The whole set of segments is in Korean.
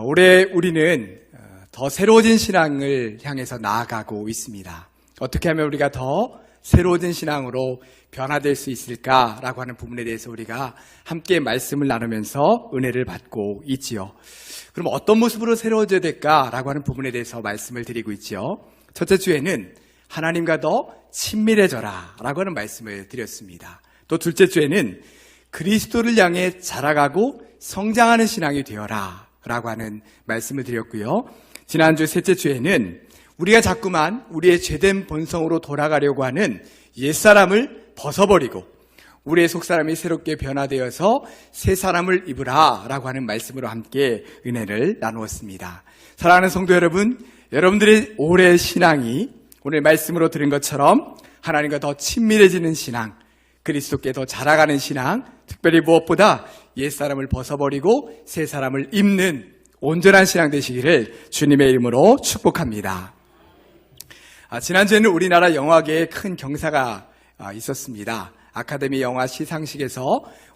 올해 우리는 더 새로워진 신앙을 향해서 나아가고 있습니다. 어떻게 하면 우리가 더 새로워진 신앙으로 변화될 수 있을까라고 하는 부분에 대해서 우리가 함께 말씀을 나누면서 은혜를 받고 있지요. 그럼 어떤 모습으로 새로워져야 될까라고 하는 부분에 대해서 말씀을 드리고 있지요. 첫째 주에는 하나님과 더 친밀해져라 라고 하는 말씀을 드렸습니다. 또 둘째 주에는 그리스도를 향해 자라가고 성장하는 신앙이 되어라 라고 하는 말씀을 드렸고요. 지난주 셋째 주에는 우리가 자꾸만 우리의 죄된 본성으로 돌아가려고 하는 옛사람을 벗어버리고 우리의 속사람이 새롭게 변화되어서 새 사람을 입으라 라고 하는 말씀으로 함께 은혜를 나누었습니다. 사랑하는 성도 여러분, 여러분들의 올해 신앙이 오늘 말씀으로 들은 것처럼 하나님과 더 친밀해지는 신앙, 그리스도께 더 자라가는 신앙, 특별히 무엇보다 옛사람을 벗어버리고 새 사람을 입는 온전한 신앙 되시기를 주님의 이름으로 축복합니다. 지난주에는 우리나라 영화계에 큰 경사가 있었습니다. 아카데미 영화 시상식에서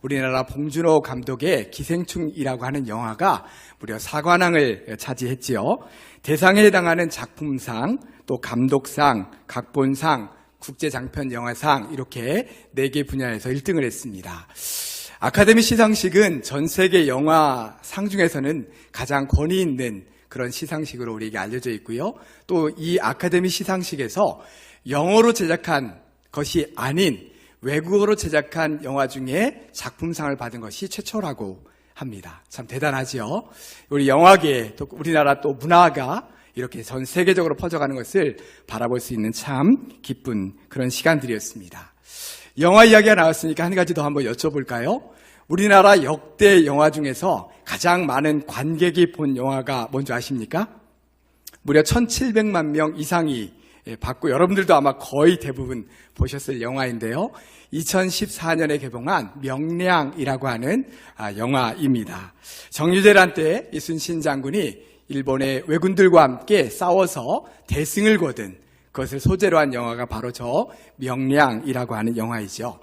우리나라 봉준호 감독의 기생충이라고 하는 영화가 무려 4관왕을 차지했지요. 대상에 해당하는 작품상, 또 감독상, 각본상, 국제장편영화상 이렇게 4개 분야에서 1등을 했습니다. 아카데미 시상식은 전 세계 영화상 중에서는 가장 권위 있는 그런 시상식으로 우리에게 알려져 있고요. 또 이 아카데미 시상식에서 영어로 제작한 것이 아닌 외국어로 제작한 영화 중에 작품상을 받은 것이 최초라고 합니다. 참 대단하지요. 우리 영화계, 또 우리나라 또 문화가 이렇게 전 세계적으로 퍼져가는 것을 바라볼 수 있는 참 기쁜 그런 시간들이었습니다. 영화 이야기가 나왔으니까 한 가지 더 한번 여쭤볼까요? 우리나라 역대 영화 중에서 가장 많은 관객이 본 영화가 뭔지 아십니까? 무려 1,700만 명 이상이 봤고 여러분들도 아마 거의 대부분 보셨을 영화인데요. 2014년에 개봉한 명량이라고 하는 영화입니다. 정유재란 때 이순신 장군이 일본의 왜군들과 함께 싸워서 대승을 거둔 그것을 소재로 한 영화가 바로 저 명량이라고 하는 영화이죠.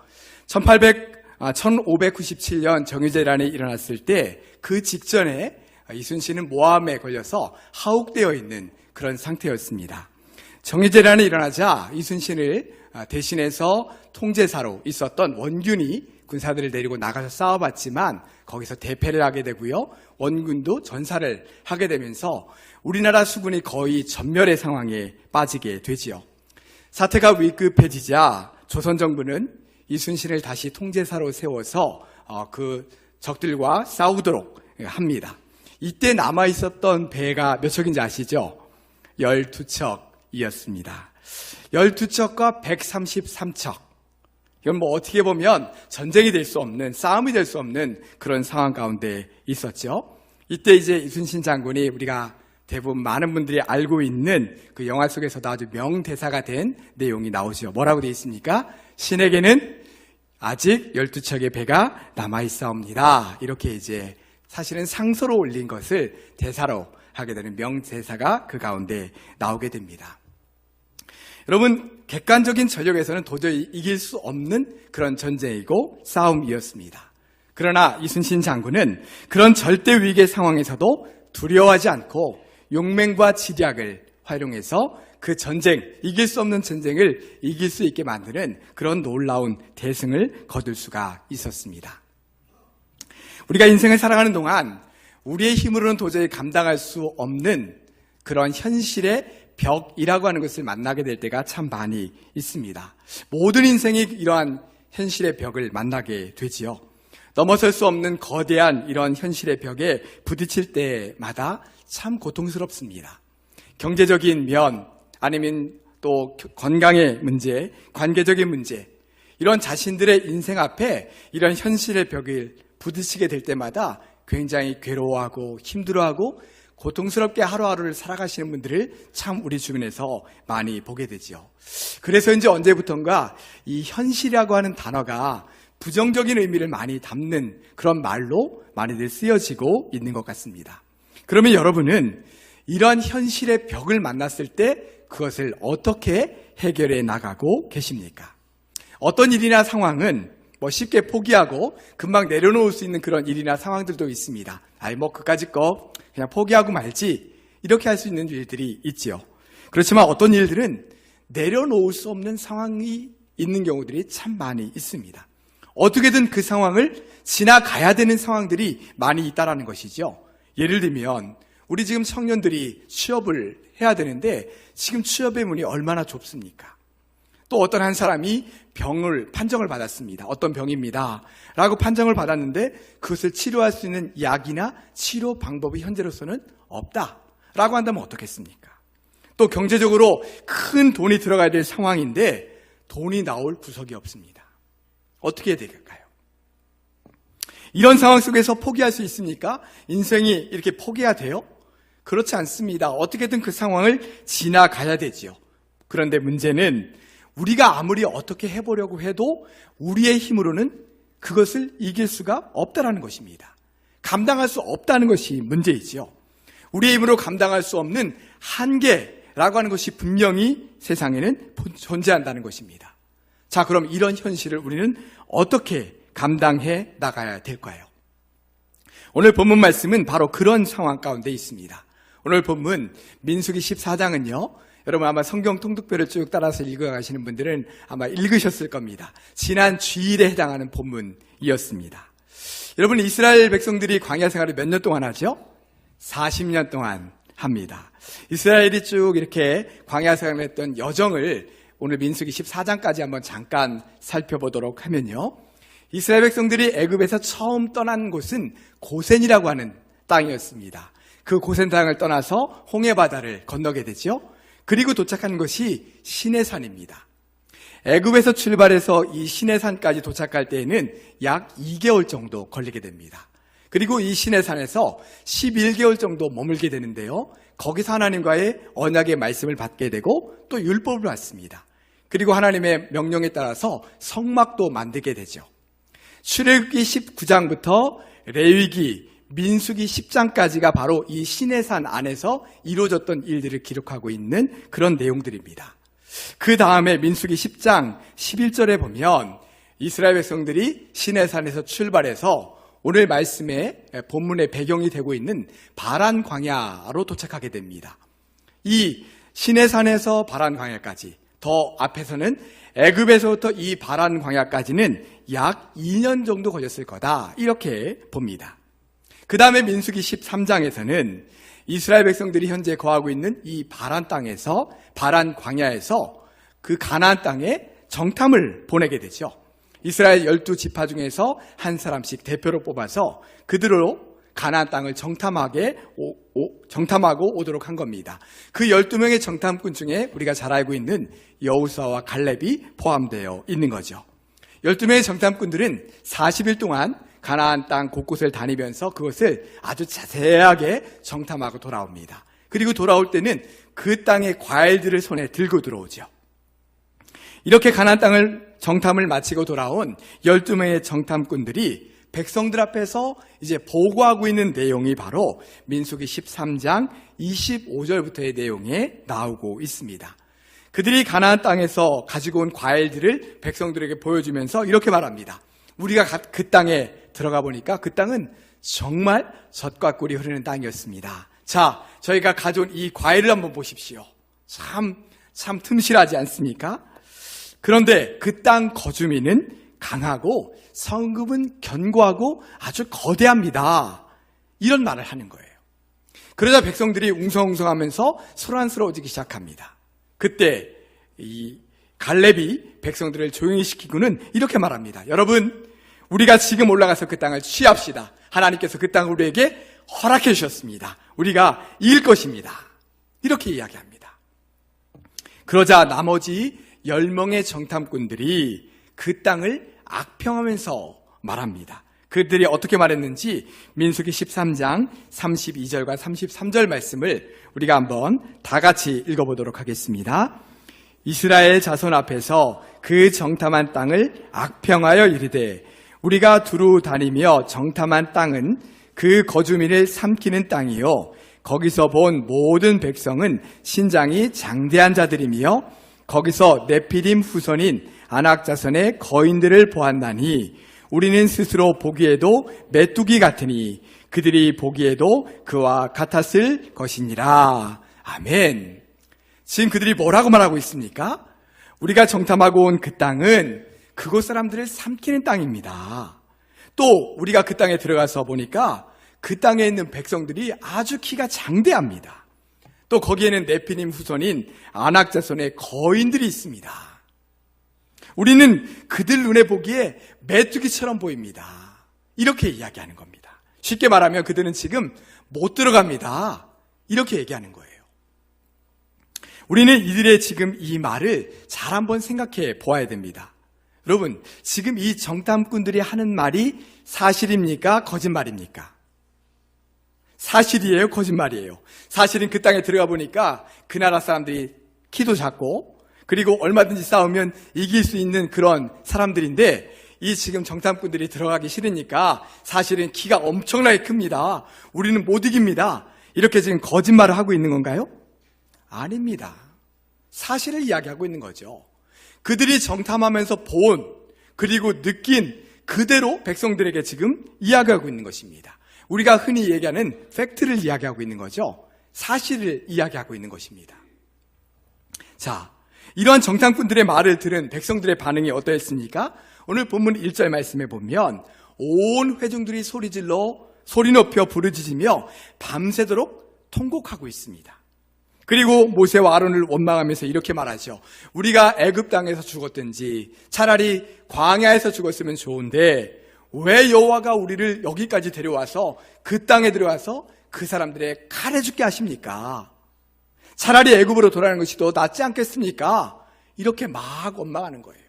1597년 정유재란이 일어났을 때 그 직전에 이순신은 모함에 걸려서 하옥되어 있는 그런 상태였습니다. 정유재란이 일어나자 이순신을 대신해서 통제사로 있었던 원균이 군사들을 데리고 나가서 싸워봤지만 거기서 대패를 하게 되고요. 원군도 전사를 하게 되면서 우리나라 수군이 거의 전멸의 상황에 빠지게 되지요. 사태가 위급해지자 조선정부는 이순신을 다시 통제사로 세워서 그 적들과 싸우도록 합니다. 이때 남아있었던 배가 몇 척인지 아시죠? 12척이었습니다. 12척과 133척. 이건 뭐 어떻게 보면 전쟁이 될 수 없는, 싸움이 될 수 없는 그런 상황 가운데 있었죠. 이때 이제 이순신 장군이 우리가 대부분 많은 분들이 알고 있는 그 영화 속에서도 아주 명대사가 된 내용이 나오죠. 뭐라고 되어 있습니까? 신에게는 아직 12척의 배가 남아있사옵니다. 이렇게 이제 사실은 상소로 올린 것을 대사로 하게 되는 명대사가 그 가운데 나오게 됩니다. 여러분, 객관적인 전력에서는 도저히 이길 수 없는 그런 전쟁이고 싸움이었습니다. 그러나 이순신 장군은 그런 절대 위기의 상황에서도 두려워하지 않고 용맹과 지략을 활용해서 그 전쟁, 이길 수 없는 전쟁을 이길 수 있게 만드는 그런 놀라운 대승을 거둘 수가 있었습니다. 우리가 인생을 살아가는 동안 우리의 힘으로는 도저히 감당할 수 없는 그런 현실의 벽이라고 하는 것을 만나게 될 때가 참 많이 있습니다. 모든 인생이 이러한 현실의 벽을 만나게 되지요. 넘어설 수 없는 거대한 이런 현실의 벽에 부딪힐 때마다 참 고통스럽습니다. 경제적인 면, 아니면 또 건강의 문제, 관계적인 문제, 이런 자신들의 인생 앞에 이런 현실의 벽을 부딪히게 될 때마다 굉장히 괴로워하고 힘들어하고 고통스럽게 하루하루를 살아가시는 분들을 참 우리 주변에서 많이 보게 되죠. 그래서 이제 언제부턴가 이 현실이라고 하는 단어가 부정적인 의미를 많이 담는 그런 말로 많이들 쓰여지고 있는 것 같습니다. 그러면 여러분은 이러한 현실의 벽을 만났을 때 그것을 어떻게 해결해 나가고 계십니까? 어떤 일이나 상황은 쉽게 포기하고 금방 내려놓을 수 있는 그런 일이나 상황들도 있습니다. 그까짓 거 그냥 포기하고 말지, 이렇게 할 수 있는 일들이 있지요. 그렇지만 어떤 일들은 내려놓을 수 없는 상황이 있는 경우들이 참 많이 있습니다. 어떻게든 그 상황을 지나가야 되는 상황들이 많이 있다라는 것이죠. 예를 들면 우리 지금 청년들이 취업을 해야 되는데 지금 취업의 문이 얼마나 좁습니까? 또 어떤 한 사람이 판정을 받았습니다. 어떤 병입니다 라고 판정을 받았는데 그것을 치료할 수 있는 약이나 치료 방법이 현재로서는 없다라고 한다면 어떻겠습니까? 또 경제적으로 큰 돈이 들어가야 될 상황인데 돈이 나올 구석이 없습니다. 어떻게 해야 될까요? 이런 상황 속에서 포기할 수 있습니까? 인생이 이렇게 포기해야 돼요? 그렇지 않습니다. 어떻게든 그 상황을 지나가야 되지요. 그런데 문제는 우리가 아무리 어떻게 해보려고 해도 우리의 힘으로는 그것을 이길 수가 없다는 것입니다. 감당할 수 없다는 것이 문제이지요. 우리의 힘으로 감당할 수 없는 한계라고 하는 것이 분명히 세상에는 존재한다는 것입니다. 자, 그럼 이런 현실을 우리는 어떻게 감당해 나가야 될까요? 오늘 본문 말씀은 바로 그런 상황 가운데 있습니다. 오늘 본문 민수기 14장은요, 여러분 아마 성경 통독표를 쭉 따라서 읽어가시는 분들은 아마 읽으셨을 겁니다. 지난 주일에 해당하는 본문이었습니다. 여러분, 이스라엘 백성들이 광야 생활을 몇 년 동안 하죠? 40년 동안 합니다. 이스라엘이 쭉 이렇게 광야 생활을 했던 여정을 오늘 민수기 14장까지 한번 잠깐 살펴보도록 하면요, 이스라엘 백성들이 애굽에서 처음 떠난 곳은 고센이라고 하는 땅이었습니다. 그 고센 땅을 떠나서 홍해바다를 건너게 되죠. 그리고 도착한 것이 시내산입니다. 애굽에서 출발해서 이 시내산까지 도착할 때에는 약 2개월 정도 걸리게 됩니다. 그리고 이 시내산에서 11개월 정도 머물게 되는데요, 거기서 하나님과의 언약의 말씀을 받게 되고 또 율법을 받습니다. 그리고 하나님의 명령에 따라서 성막도 만들게 되죠. 출애굽기 19장부터 레위기, 민수기 10장까지가 바로 이 시내산 안에서 이루어졌던 일들을 기록하고 있는 그런 내용들입니다. 그 다음에 민수기 10장 11절에 보면 이스라엘 백성들이 시내산에서 출발해서 오늘 말씀의 본문의 배경이 되고 있는 바란 광야로 도착하게 됩니다. 이 시내산에서 바란 광야까지, 더 앞에서는 애굽에서부터 이 바란 광야까지는 약 2년 정도 걸렸을 거다, 이렇게 봅니다. 그 다음에 민수기 13장에서는 이스라엘 백성들이 현재 거하고 있는 이 바란 땅에서, 바란 광야에서 그 가나안 땅에 정탐을 보내게 되죠. 이스라엘 12지파 중에서 한 사람씩 대표로 뽑아서 그들로 가나안 땅을 정탐하고 오도록 한 겁니다. 그 12명의 정탐꾼 중에 우리가 잘 알고 있는 여호수아와 갈렙이 포함되어 있는 거죠. 12명의 정탐꾼들은 40일 동안 가나안 땅 곳곳을 다니면서 그것을 아주 자세하게 정탐하고 돌아옵니다. 그리고 돌아올 때는 그 땅의 과일들을 손에 들고 들어오죠. 이렇게 가나안 땅을 정탐을 마치고 돌아온 12명의 정탐꾼들이 백성들 앞에서 이제 보고하고 있는 내용이 바로 민수기 13장 25절부터의 내용에 나오고 있습니다. 그들이 가나안 땅에서 가지고 온 과일들을 백성들에게 보여주면서 이렇게 말합니다. 우리가 그 땅에 들어가 보니까 그 땅은 정말 젖과 꿀이 흐르는 땅이었습니다. 자, 저희가 가져온 이 과일을 한번 보십시오. 참 틈실하지 않습니까? 그런데 그 땅 거주민은 강하고 성읍은 견고하고 아주 거대합니다. 이런 말을 하는 거예요. 그러자 백성들이 웅성웅성하면서 소란스러워지기 시작합니다. 그때 이 갈렙이 백성들을 조용히 시키고는 이렇게 말합니다. 여러분, 우리가 지금 올라가서 그 땅을 취합시다. 하나님께서 그 땅을 우리에게 허락해 주셨습니다. 우리가 이길 것입니다. 이렇게 이야기합니다. 그러자 나머지 10명의 정탐꾼들이 그 땅을 악평하면서 말합니다. 그들이 어떻게 말했는지 민수기 13장 32절과 33절 말씀을 우리가 한번 다 같이 읽어보도록 하겠습니다. 이스라엘 자손 앞에서 그 정탐한 땅을 악평하여 이르되 우리가 두루 다니며 정탐한 땅은 그 거주민을 삼키는 땅이요 거기서 본 모든 백성은 신장이 장대한 자들이며 거기서 네피림 후손인 아낙 자손의 거인들을 보았나니 우리는 스스로 보기에도 메뚜기 같으니 그들이 보기에도 그와 같았을 것이니라. 아멘. 지금 그들이 뭐라고 말하고 있습니까? 우리가 정탐하고 온 그 땅은 그곳 사람들을 삼키는 땅입니다. 또 우리가 그 땅에 들어가서 보니까 그 땅에 있는 백성들이 아주 키가 장대합니다. 또 거기에는 네피림 후손인 아낙 자손의 거인들이 있습니다. 우리는 그들 눈에 보기에 메뚜기처럼 보입니다. 이렇게 이야기하는 겁니다. 쉽게 말하면 그들은 지금 못 들어갑니다. 이렇게 얘기하는 거예요. 우리는 이들의 지금 이 말을 잘 한번 생각해 보아야 됩니다. 여러분, 지금 이 정탐꾼들이 하는 말이 사실입니까? 거짓말입니까? 사실이에요? 거짓말이에요? 사실은 그 땅에 들어가 보니까 그 나라 사람들이 키도 작고 그리고 얼마든지 싸우면 이길 수 있는 그런 사람들인데 이 지금 정탐꾼들이 들어가기 싫으니까 사실은 키가 엄청나게 큽니다. 우리는 못 이깁니다. 이렇게 지금 거짓말을 하고 있는 건가요? 아닙니다. 사실을 이야기하고 있는 거죠. 그들이 정탐하면서 본 그리고 느낀 그대로 백성들에게 지금 이야기하고 있는 것입니다. 우리가 흔히 얘기하는 팩트를 이야기하고 있는 거죠. 사실을 이야기하고 있는 것입니다. 자, 이러한 정탐꾼들의 말을 들은 백성들의 반응이 어떠했습니까? 오늘 본문 1절 말씀에 보면 온 회중들이 소리 높여 부르짖으며 밤새도록 통곡하고 있습니다. 그리고 모세와 아론을 원망하면서 이렇게 말하죠. 우리가 애굽 땅에서 죽었든지 차라리 광야에서 죽었으면 좋은데 왜 여호와가 우리를 여기까지 데려와서 그 땅에 들어와서 그 사람들의 칼에 죽게 하십니까? 차라리 애굽으로 돌아가는 것이 더 낫지 않겠습니까? 이렇게 막 원망하는 거예요.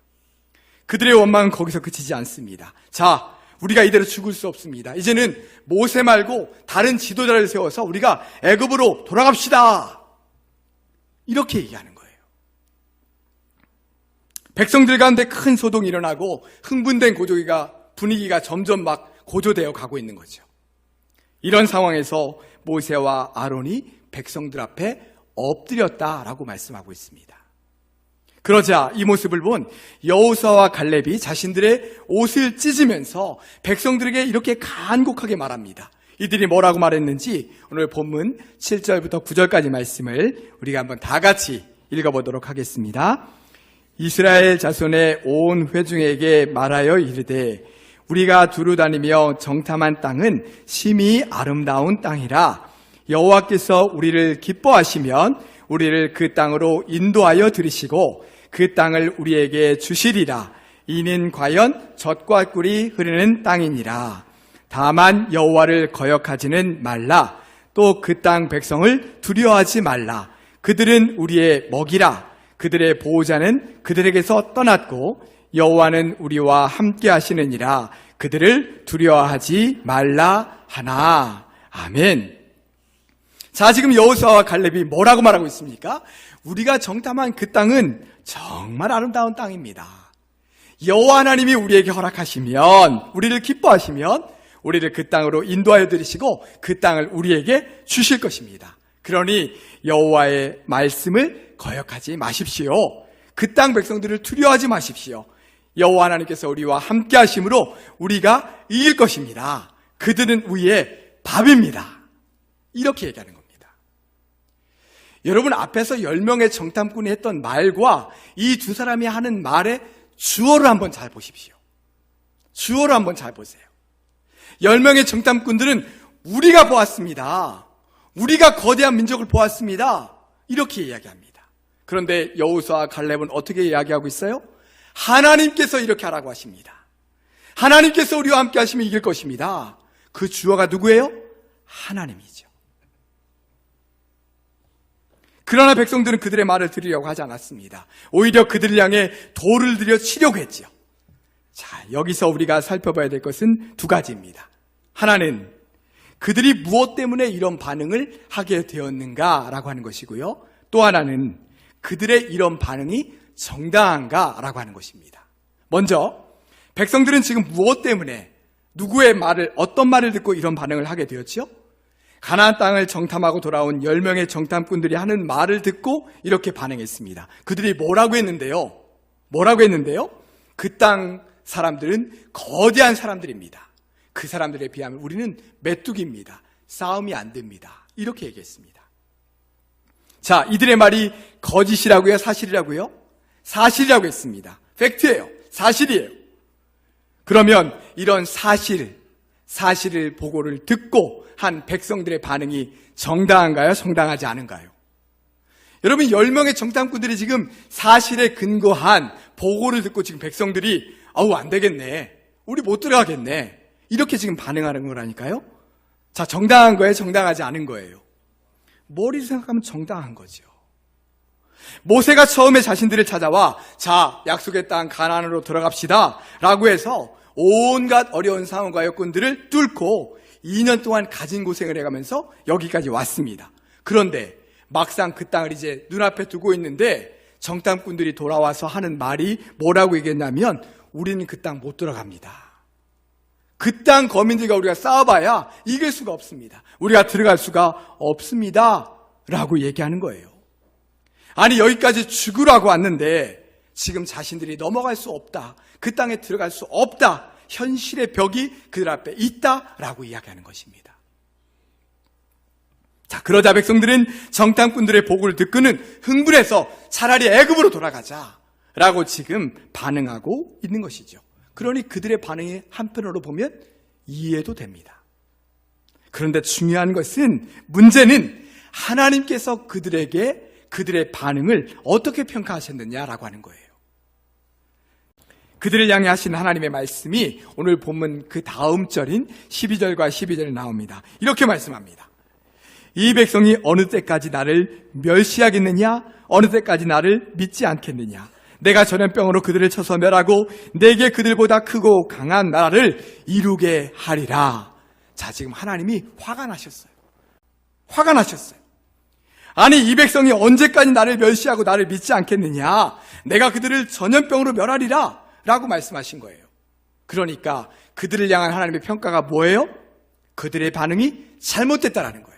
그들의 원망은 거기서 그치지 않습니다. 자, 우리가 이대로 죽을 수 없습니다. 이제는 모세 말고 다른 지도자를 세워서 우리가 애굽으로 돌아갑시다. 이렇게 얘기하는 거예요. 백성들 가운데 큰 소동이 일어나고 흥분된 분위기가 점점 막 고조되어 가고 있는 거죠. 이런 상황에서 모세와 아론이 백성들 앞에 엎드렸다라고 말씀하고 있습니다. 그러자 이 모습을 본 여호수아와 갈렙이 자신들의 옷을 찢으면서 백성들에게 이렇게 간곡하게 말합니다. 이들이 뭐라고 말했는지 오늘 본문 7절부터 9절까지 말씀을 우리가 한번 다 같이 읽어보도록 하겠습니다. 이스라엘 자손의 온 회중에게 말하여 이르되 우리가 두루 다니며 정탐한 땅은 심히 아름다운 땅이라 여호와께서 우리를 기뻐하시면 우리를 그 땅으로 인도하여 들이시고 그 땅을 우리에게 주시리라. 이는 과연 젖과 꿀이 흐르는 땅이니라. 다만 여호와를 거역하지는 말라. 또 그 땅 백성을 두려워하지 말라. 그들은 우리의 먹이라. 그들의 보호자는 그들에게서 떠났고 여호와는 우리와 함께 하시느니라. 그들을 두려워하지 말라 하나. 아멘. 자, 지금 여호수아와 갈렙이 뭐라고 말하고 있습니까? 우리가 정탐한 그 땅은 정말 아름다운 땅입니다. 여호와 하나님이 우리에게 허락하시면, 우리를 기뻐하시면 우리를 그 땅으로 인도하여 들이시고 그 땅을 우리에게 주실 것입니다. 그러니 여호와의 말씀을 거역하지 마십시오. 그 땅 백성들을 두려워하지 마십시오. 여호와 하나님께서 우리와 함께 하심으로 우리가 이길 것입니다. 그들은 우리의 밥입니다. 이렇게 얘기하는 겁니다. 여러분, 앞에서 10명의 정탐꾼이 했던 말과 이 두 사람이 하는 말의 주어를 한번 잘 보십시오. 주어를 한번 잘 보세요. 10명의 정탐꾼들은 우리가 보았습니다. 우리가 거대한 민족을 보았습니다. 이렇게 이야기합니다. 그런데 여호수아와 갈렙은 어떻게 이야기하고 있어요? 하나님께서 이렇게 하라고 하십니다. 하나님께서 우리와 함께 하시면 이길 것입니다. 그 주어가 누구예요? 하나님이죠. 그러나 백성들은 그들의 말을 들으려고 하지 않았습니다. 오히려 그들을 향해 돌을 들여 치려고 했죠. 자, 여기서 우리가 살펴봐야 될 것은 두 가지입니다. 하나는 그들이 무엇 때문에 이런 반응을 하게 되었는가라고 하는 것이고요. 또 하나는 그들의 이런 반응이 정당한가라고 하는 것입니다. 먼저 백성들은 지금 무엇 때문에 누구의 말을, 어떤 말을 듣고 이런 반응을 하게 되었죠? 가나안 땅을 정탐하고 돌아온 10명의 정탐꾼들이 하는 말을 듣고 이렇게 반응했습니다. 그들이 뭐라고 했는데요? 뭐라고 했는데요? 그 땅 사람들은 거대한 사람들입니다. 그 사람들에 비하면 우리는 메뚜기입니다. 싸움이 안 됩니다. 이렇게 얘기했습니다. 자, 이들의 말이 거짓이라고요? 사실이라고요? 사실이라고 했습니다. 팩트예요. 사실이에요. 그러면 이런 사실을 보고를 듣고 한 백성들의 반응이 정당한가요? 정당하지 않은가요? 여러분, 10명의 정탐꾼들이 지금 사실에 근거한 보고를 듣고 지금 백성들이 안 되겠네, 우리 못 들어가겠네, 이렇게 지금 반응하는 거라니까요. 자, 정당한 거예요? 정당하지 않은 거예요? 머리로 생각하면 정당한 거죠. 모세가 처음에 자신들을 찾아와 자, 약속의 땅 가나안으로 들어갑시다 라고 해서 온갖 어려운 상황과 여건들을 뚫고 2년 동안 가진 고생을 해가면서 여기까지 왔습니다. 그런데 막상 그 땅을 이제 눈앞에 두고 있는데 정탐꾼들이 돌아와서 하는 말이 뭐라고 얘기했냐면 우리는 그 땅 못 들어갑니다. 그 땅 거민들과 우리가 싸워봐야 이길 수가 없습니다. 우리가 들어갈 수가 없습니다 라고 얘기하는 거예요. 아니, 여기까지 죽으라고 왔는데 지금 자신들이 넘어갈 수 없다, 그 땅에 들어갈 수 없다, 현실의 벽이 그들 앞에 있다라고 이야기하는 것입니다. 자, 그러자 백성들은 정탐꾼들의 보고를 듣고는 흥분해서 차라리 애굽으로 돌아가자라고 지금 반응하고 있는 것이죠. 그러니 그들의 반응이 한편으로 보면 이해도 됩니다. 그런데 중요한 것은, 문제는 하나님께서 그들의 반응을 어떻게 평가하셨느냐라고 하는 거예요. 그들을 향해 하신 하나님의 말씀이 오늘 본문 그 다음 절인 12절과 12절에 나옵니다. 이렇게 말씀합니다. 이 백성이 어느 때까지 나를 멸시하겠느냐? 어느 때까지 나를 믿지 않겠느냐? 내가 전염병으로 그들을 쳐서 멸하고 내게 그들보다 크고 강한 나라를 이루게 하리라. 자, 지금 하나님이 화가 나셨어요. 화가 나셨어요. 아니, 이 백성이 언제까지 나를 멸시하고 나를 믿지 않겠느냐? 내가 그들을 전염병으로 멸하리라 라고 말씀하신 거예요. 그러니까 그들을 향한 하나님의 평가가 뭐예요? 그들의 반응이 잘못됐다라는 거예요.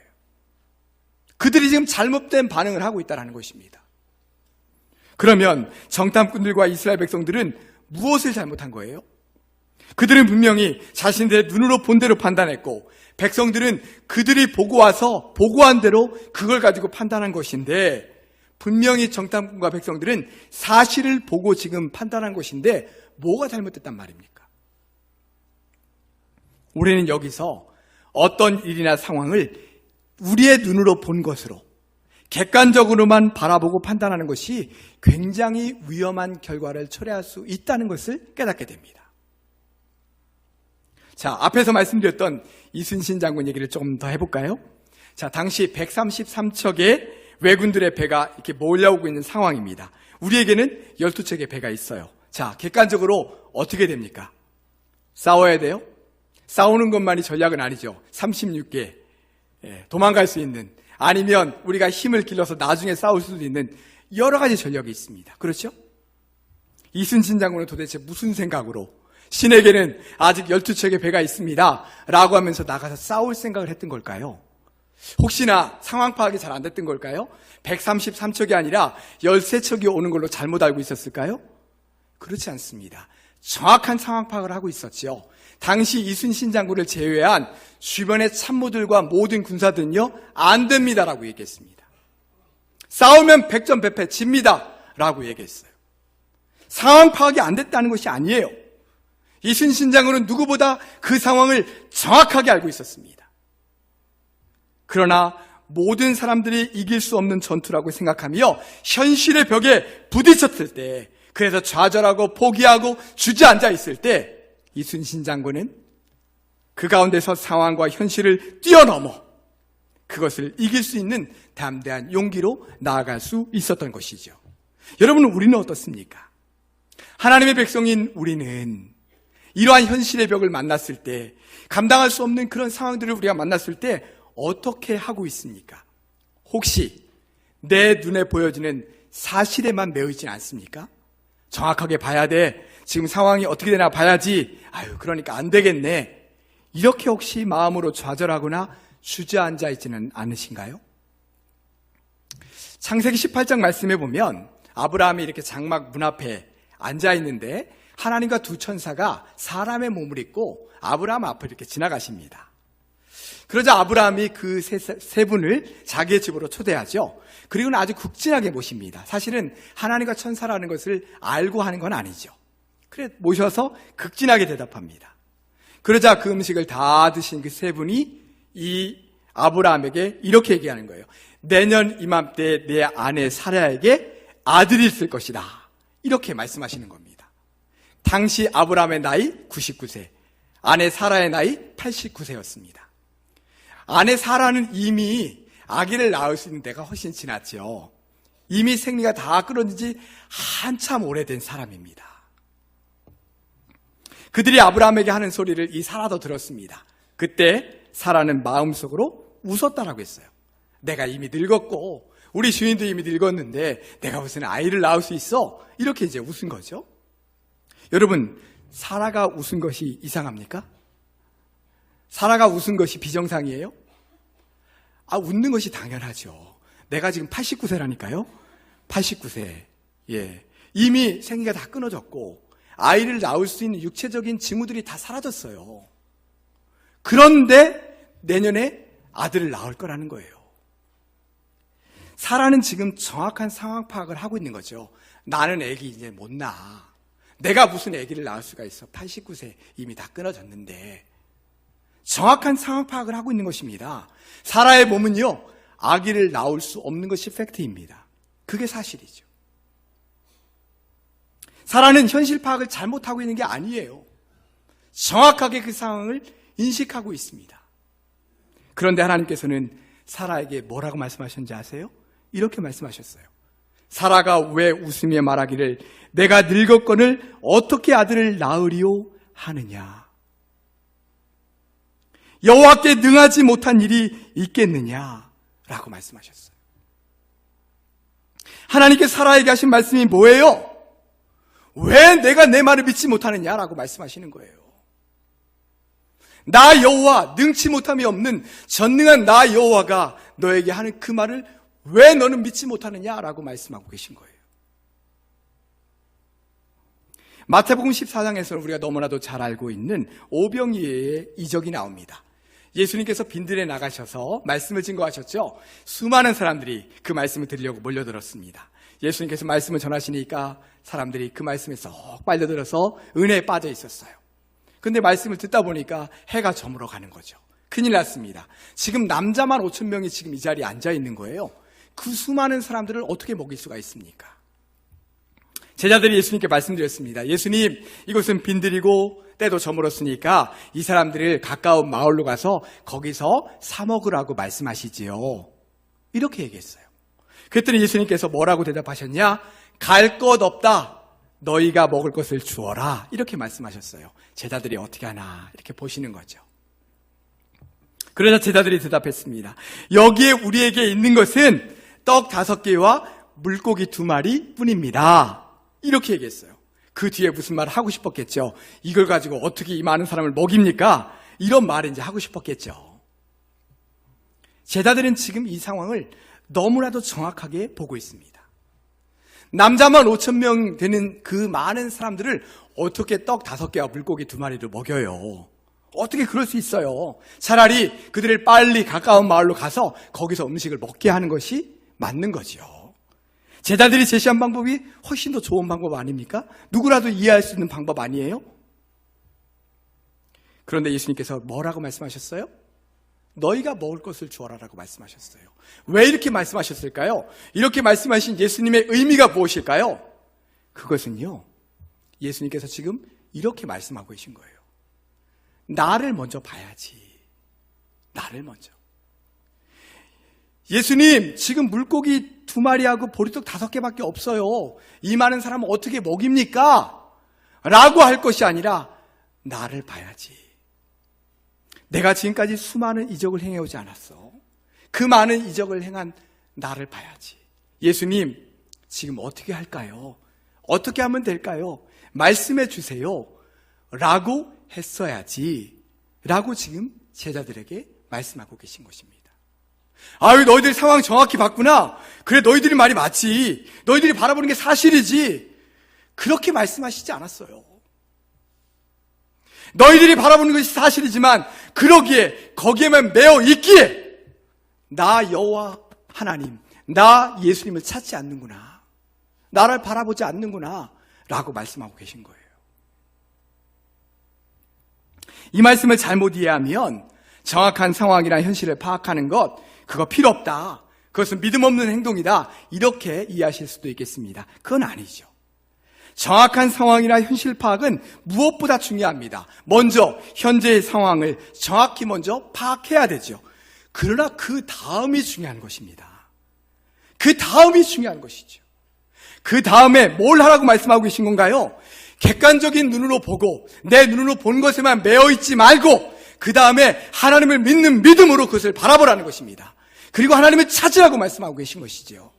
그들이 지금 잘못된 반응을 하고 있다는 것입니다. 그러면 정탐꾼들과 이스라엘 백성들은 무엇을 잘못한 거예요? 그들은 분명히 자신들의 눈으로 본 대로 판단했고, 백성들은 그들이 보고한 대로 그걸 가지고 판단한 것인데, 분명히 정탐꾼과 백성들은 사실을 보고 지금 판단한 것인데 뭐가 잘못됐단 말입니까? 우리는 여기서 어떤 일이나 상황을 우리의 눈으로 본 것으로 객관적으로만 바라보고 판단하는 것이 굉장히 위험한 결과를 초래할 수 있다는 것을 깨닫게 됩니다. 자, 앞에서 말씀드렸던 이순신 장군 얘기를 조금 더 해볼까요? 자, 당시 133척의 왜군들의 배가 이렇게 몰려오고 있는 상황입니다. 우리에게는 12척의 배가 있어요. 자, 객관적으로 어떻게 됩니까? 싸워야 돼요? 싸우는 것만이 전략은 아니죠. 36개, 도망갈 수 있는, 아니면 우리가 힘을 길러서 나중에 싸울 수도 있는 여러 가지 전략이 있습니다. 그렇죠? 이순신 장군은 도대체 무슨 생각으로 신에게는 아직 12척의 배가 있습니다 라고 하면서 나가서 싸울 생각을 했던 걸까요? 혹시나 상황 파악이 잘 안 됐던 걸까요? 133척이 아니라 13척이 오는 걸로 잘못 알고 있었을까요? 그렇지 않습니다. 정확한 상황 파악을 하고 있었죠. 당시 이순신 장군을 제외한 주변의 참모들과 모든 군사들은요, 안 됩니다라고 얘기했습니다. 싸우면 백전백패 집니다 라고 얘기했어요. 상황 파악이 안 됐다는 것이 아니에요. 이순신 장군은 누구보다 그 상황을 정확하게 알고 있었습니다. 그러나 모든 사람들이 이길 수 없는 전투라고 생각하며 현실의 벽에 부딪혔을 때, 그래서 좌절하고 포기하고 주저앉아 있을 때, 이순신 장군은 그 가운데서 상황과 현실을 뛰어넘어 그것을 이길 수 있는 담대한 용기로 나아갈 수 있었던 것이죠. 여러분, 우리는 어떻습니까? 하나님의 백성인 우리는 이러한 현실의 벽을 만났을 때, 감당할 수 없는 그런 상황들을 우리가 만났을 때 어떻게 하고 있습니까? 혹시 내 눈에 보여지는 사실에만 매이진 않습니까? 정확하게 봐야 돼, 지금 상황이 어떻게 되나 봐야지, 그러니까 안 되겠네, 이렇게 혹시 마음으로 좌절하거나 주저앉아 있지는 않으신가요? 창세기 18장 말씀에 보면 아브라함이 이렇게 장막 문 앞에 앉아있는데 하나님과 두 천사가 사람의 몸을 입고 아브라함 앞을 이렇게 지나가십니다. 그러자 아브라함이 그 세 분을 자기의 집으로 초대하죠. 그리고는 아주 극진하게 모십니다. 사실은 하나님과 천사라는 것을 알고 하는 건 아니죠. 그래 모셔서 극진하게 대답합니다. 그러자 그 음식을 다 드신 그 세 분이 이 아브라함에게 이렇게 얘기하는 거예요. 내년 이맘때 내 아내 사라에게 아들이 있을 것이다. 이렇게 말씀하시는 겁니다. 당시 아브라함의 나이 99세, 아내 사라의 나이 89세였습니다. 아내 사라는 이미 아기를 낳을 수 있는 때가 훨씬 지났죠. 이미 생리가 다 끊어진 지 한참 오래된 사람입니다. 그들이 아브라함에게 하는 소리를 이 사라도 들었습니다. 그때 사라는 마음속으로 웃었다라고 했어요. 내가 이미 늙었고 우리 주인도 이미 늙었는데 내가 무슨 아이를 낳을 수 있어? 이렇게 이제 웃은 거죠. 여러분, 사라가 웃은 것이 이상합니까? 사라가 웃은 것이 비정상이에요? 웃는 것이 당연하죠. 내가 지금 89세라니까요. 89세. 예. 이미 생리가 다 끊어졌고 아이를 낳을 수 있는 육체적인 징후들이 다 사라졌어요. 그런데 내년에 아들을 낳을 거라는 거예요. 사라는 지금 정확한 상황 파악을 하고 있는 거죠. 나는 아기 이제 못 낳아. 내가 무슨 아기를 낳을 수가 있어. 89세 이미 다 끊어졌는데. 정확한 상황 파악을 하고 있는 것입니다. 사라의 몸은요, 아기를 낳을 수 없는 것이 팩트입니다. 그게 사실이죠. 사라는 현실 파악을 잘못하고 있는 게 아니에요. 정확하게 그 상황을 인식하고 있습니다. 그런데 하나님께서는 사라에게 뭐라고 말씀하셨는지 아세요? 이렇게 말씀하셨어요. 사라가 왜 웃으며 말하기를 내가 늙었거늘 어떻게 아들을 낳으리오 하느냐. 여호와께 능하지 못한 일이 있겠느냐라고 말씀하셨어요. 하나님께 사라에게 하신 말씀이 뭐예요? 왜 내가 내 말을 믿지 못하느냐라고 말씀하시는 거예요. 나 여호와, 능치 못함이 없는 전능한 나 여호와가 너에게 하는 그 말을 왜 너는 믿지 못하느냐라고 말씀하고 계신 거예요. 마태복음 14장에서는 우리가 너무나도 잘 알고 있는 오병이어의 이적이 나옵니다. 예수님께서 빈들에 나가셔서 말씀을 증거하셨죠. 수많은 사람들이 그 말씀을 들으려고 몰려들었습니다. 예수님께서 말씀을 전하시니까 사람들이 그 말씀에 쏙 빨려들어서 은혜에 빠져 있었어요. 근데 말씀을 듣다 보니까 해가 저물어 가는 거죠. 큰일 났습니다. 지금 남자만 5천 명이 지금 이 자리에 앉아 있는 거예요. 그 수많은 사람들을 어떻게 먹일 수가 있습니까? 제자들이 예수님께 말씀드렸습니다. 예수님, 이곳은 빈들이고 때도 저물었으니까 이 사람들을 가까운 마을로 가서 거기서 사 먹으라고 말씀하시지요. 이렇게 얘기했어요. 그랬더니 예수님께서 뭐라고 대답하셨냐? 갈 것 없다. 너희가 먹을 것을 주어라. 이렇게 말씀하셨어요. 제자들이 어떻게 하나 이렇게 보시는 거죠. 그러자 제자들이 대답했습니다. 여기에 우리에게 있는 것은 떡 5개와 물고기 2마리 뿐입니다. 이렇게 얘기했어요. 그 뒤에 무슨 말을 하고 싶었겠죠. 이걸 가지고 어떻게 이 많은 사람을 먹입니까? 이런 말을 이제 하고 싶었겠죠. 제자들은 지금 이 상황을 너무나도 정확하게 보고 있습니다. 남자만 5천 명 되는 그 많은 사람들을 어떻게 떡 5개와 물고기 2마리를 먹여요? 어떻게 그럴 수 있어요? 차라리 그들을 빨리 가까운 마을로 가서 거기서 음식을 먹게 하는 것이 맞는 거죠. 제자들이 제시한 방법이 훨씬 더 좋은 방법 아닙니까? 누구라도 이해할 수 있는 방법 아니에요? 그런데 예수님께서 뭐라고 말씀하셨어요? 너희가 먹을 것을 주어라라고 말씀하셨어요. 왜 이렇게 말씀하셨을까요? 이렇게 말씀하신 예수님의 의미가 무엇일까요? 그것은요, 예수님께서 지금 이렇게 말씀하고 계신 거예요. 나를 먼저 봐야지. 나를 먼저. 예수님, 지금 물고기 2마리하고 보리떡 5개밖에 없어요. 이 많은 사람은 어떻게 먹입니까? 라고 할 것이 아니라 나를 봐야지. 내가 지금까지 수많은 이적을 행해오지 않았어. 그 많은 이적을 행한 나를 봐야지. 예수님, 지금 어떻게 할까요? 어떻게 하면 될까요? 말씀해 주세요. 라고 했어야지. 라고 지금 제자들에게 말씀하고 계신 것입니다. 아유, 너희들 상황 정확히 봤구나. 그래, 너희들이 말이 맞지. 너희들이 바라보는 게 사실이지. 그렇게 말씀하시지 않았어요. 너희들이 바라보는 것이 사실이지만 그러기에 거기에만 매어 있기에 나 여호와 하나님, 나 예수님을 찾지 않는구나, 나를 바라보지 않는구나 라고 말씀하고 계신 거예요. 이 말씀을 잘못 이해하면 정확한 상황이나 현실을 파악하는 것, 그거 필요 없다, 그것은 믿음 없는 행동이다, 이렇게 이해하실 수도 있겠습니다. 그건 아니죠. 정확한 상황이나 현실 파악은 무엇보다 중요합니다. 먼저 현재의 상황을 정확히 먼저 파악해야 되죠. 그러나 그 다음이 중요한 것입니다. 그 다음이 중요한 것이죠. 그 다음에 뭘 하라고 말씀하고 계신 건가요? 객관적인 눈으로 보고 내 눈으로 본 것에만 매어 있지 말고 그 다음에 하나님을 믿는 믿음으로 그것을 바라보라는 것입니다. 그리고 하나님을 찾으라고 말씀하고 계신 것이죠.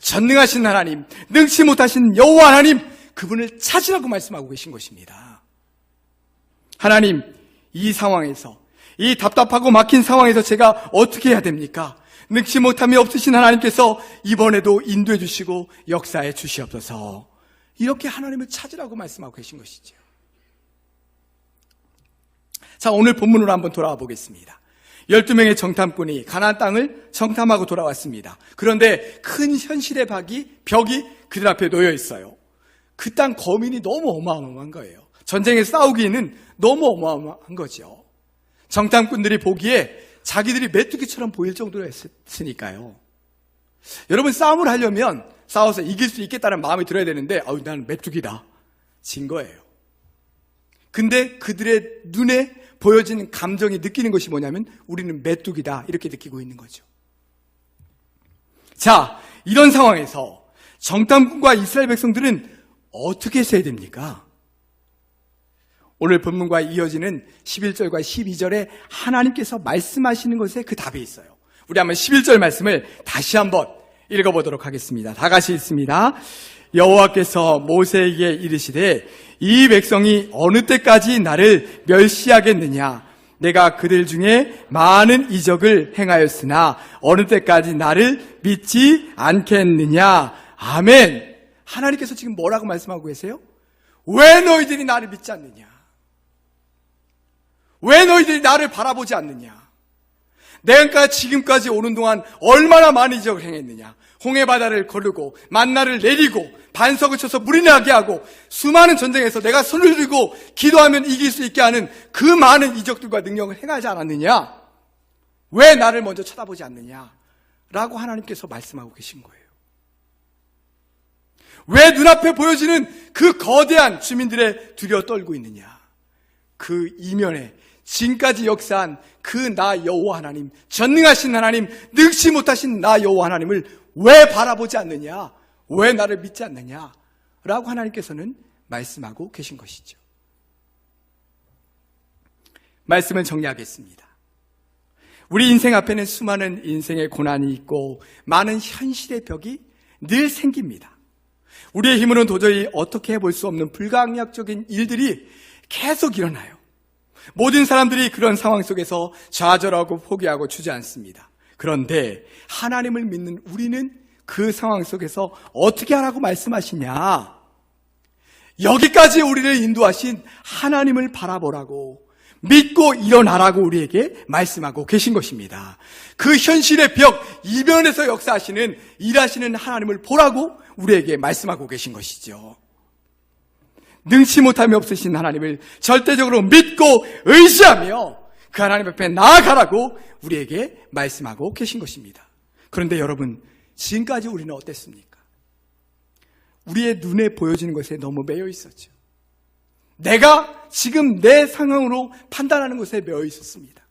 전능하신 하나님, 능치 못하신 여호와 하나님, 그분을 찾으라고 말씀하고 계신 것입니다. 하나님, 이 상황에서, 이 답답하고 막힌 상황에서 제가 어떻게 해야 됩니까? 능치 못함이 없으신 하나님께서 이번에도 인도해 주시고 역사해 주시옵소서. 이렇게 하나님을 찾으라고 말씀하고 계신 것이죠. 자, 오늘 본문으로 한번 돌아와 보겠습니다. 12명의 정탐꾼이 가나안 땅을 정탐하고 돌아왔습니다. 그런데 큰 현실의 벽이 그들 앞에 놓여 있어요. 그 땅 거민이 너무 어마어마한 거예요. 전쟁에 싸우기에는 너무 어마어마한 거죠. 정탐꾼들이 보기에 자기들이 메뚜기처럼 보일 정도로 했으니까요. 여러분, 싸움을 하려면 싸워서 이길 수 있겠다는 마음이 들어야 되는데 나는 메뚜기다, 진 거예요. 근데 그들의 눈에 보여지는 감정이 느끼는 것이 뭐냐면 우리는 메뚜기다, 이렇게 느끼고 있는 거죠. 자, 이런 상황에서 정탐꾼과 이스라엘 백성들은 어떻게 써야 됩니까? 오늘 본문과 이어지는 11절과 12절에 하나님께서 말씀하시는 것에 그 답이 있어요. 우리 한번 11절 말씀을 다시 한번 읽어보도록 하겠습니다. 다 같이 읽습니다. 여호와께서 모세에게 이르시되 이 백성이 어느 때까지 나를 멸시하겠느냐? 내가 그들 중에 많은 이적을 행하였으나 어느 때까지 나를 믿지 않겠느냐? 아멘. 하나님께서 지금 뭐라고 말씀하고 계세요? 왜 너희들이 나를 믿지 않느냐? 왜 너희들이 나를 바라보지 않느냐? 내가 지금까지 오는 동안 얼마나 많은 이적을 행했느냐? 홍해바다를 거르고 만나를 내리고 반석을 쳐서 물이 나게 하고 수많은 전쟁에서 내가 손을 들고 기도하면 이길 수 있게 하는 그 많은 이적들과 능력을 행하지 않았느냐? 왜 나를 먼저 쳐다보지 않느냐? 라고 하나님께서 말씀하고 계신 거예요. 왜 눈앞에 보여지는 그 거대한 주민들의 두려워 떨고 있느냐? 그 이면에 지금까지 역사한 그 나 여호와 하나님, 전능하신 하나님, 능치 못하신 나 여호와 하나님을 왜 바라보지 않느냐? 왜 나를 믿지 않느냐? 라고 하나님께서는 말씀하고 계신 것이죠. 말씀을 정리하겠습니다. 우리 인생 앞에는 수많은 인생의 고난이 있고 많은 현실의 벽이 늘 생깁니다. 우리의 힘으로는 도저히 어떻게 해볼 수 없는 불가항력적인 일들이 계속 일어나요. 모든 사람들이 그런 상황 속에서 좌절하고 포기하고 주저앉습니다. 그런데 하나님을 믿는 우리는 그 상황 속에서 어떻게 하라고 말씀하시냐? 여기까지 우리를 인도하신 하나님을 바라보라고, 믿고 일어나라고 우리에게 말씀하고 계신 것입니다. 그 현실의 벽 이면에서 역사하시는, 일하시는 하나님을 보라고 우리에게 말씀하고 계신 것이죠. 능치 못함이 없으신 하나님을 절대적으로 믿고 의지하며 그 하나님 앞에 나아가라고 우리에게 말씀하고 계신 것입니다. 그런데 여러분, 지금까지 우리는 어땠습니까? 우리의 눈에 보여지는 것에 너무 매여 있었죠. 내가 지금 내 상황으로 판단하는 것에 매여 있었습니다.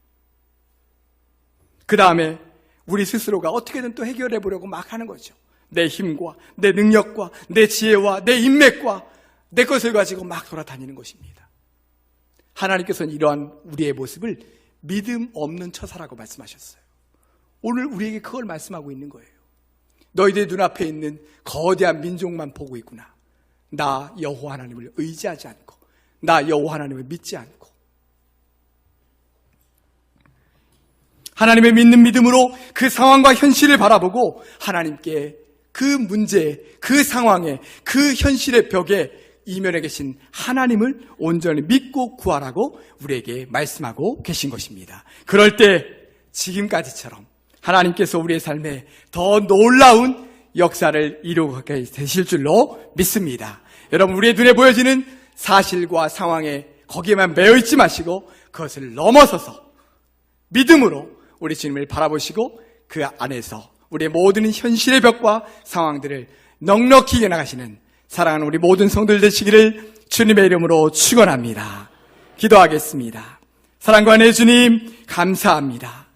그 다음에 우리 스스로가 어떻게든 또 해결해 보려고 막 하는 거죠. 내 힘과 내 능력과 내 지혜와 내 인맥과 내 것을 가지고 막 돌아다니는 것입니다. 하나님께서는 이러한 우리의 모습을 믿음 없는 처사라고 말씀하셨어요. 오늘 우리에게 그걸 말씀하고 있는 거예요. 너희들 눈앞에 있는 거대한 민족만 보고 있구나. 나 여호와 하나님을 의지하지 않고, 나 여호와 하나님을 믿지 않고, 하나님을 믿는 믿음으로 그 상황과 현실을 바라보고 하나님께 그 문제, 그 상황에, 그 현실의 벽에 이면에 계신 하나님을 온전히 믿고 구하라고 우리에게 말씀하고 계신 것입니다. 그럴 때 지금까지처럼 하나님께서 우리의 삶에 더 놀라운 역사를 이루게 되실 줄로 믿습니다. 여러분, 우리의 눈에 보여지는 사실과 상황에 거기에만 매여 있지 마시고 그것을 넘어서서 믿음으로 우리 주님을 바라보시고 그 안에서 우리의 모든 현실의 벽과 상황들을 넉넉히 이겨나가시는 사랑하는 우리 모든 성도들 되시기를 주님의 이름으로 축원합니다. 기도하겠습니다. 사랑과 은혜의 주님, 감사합니다.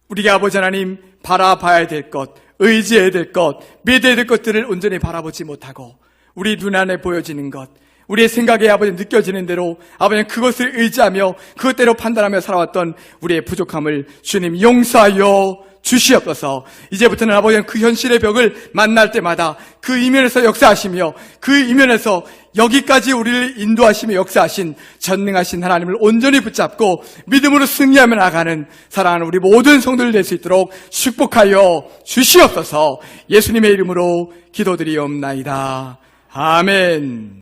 우리가 아버지 하나님 바라봐야 될 것, 의지해야 될 것, 믿어야 될 것들을 온전히 바라보지 못하고 우리 눈 안에 보여지는 것, 우리의 생각에 아버지 느껴지는 대로 아버지 그것을 의지하며 그것대로 판단하며 살아왔던 우리의 부족함을 주님 용서하여 주시옵소서. 이제부터는 아버지 그 현실의 벽을 만날 때마다 그 이면에서 역사하시며 그 이면에서 여기까지 우리를 인도하시며 역사하신 전능하신 하나님을 온전히 붙잡고 믿음으로 승리하며 나가는 사랑하는 우리 모든 성도들 될 수 있도록 축복하여 주시옵소서. 예수님의 이름으로 기도드리옵나이다. 아멘.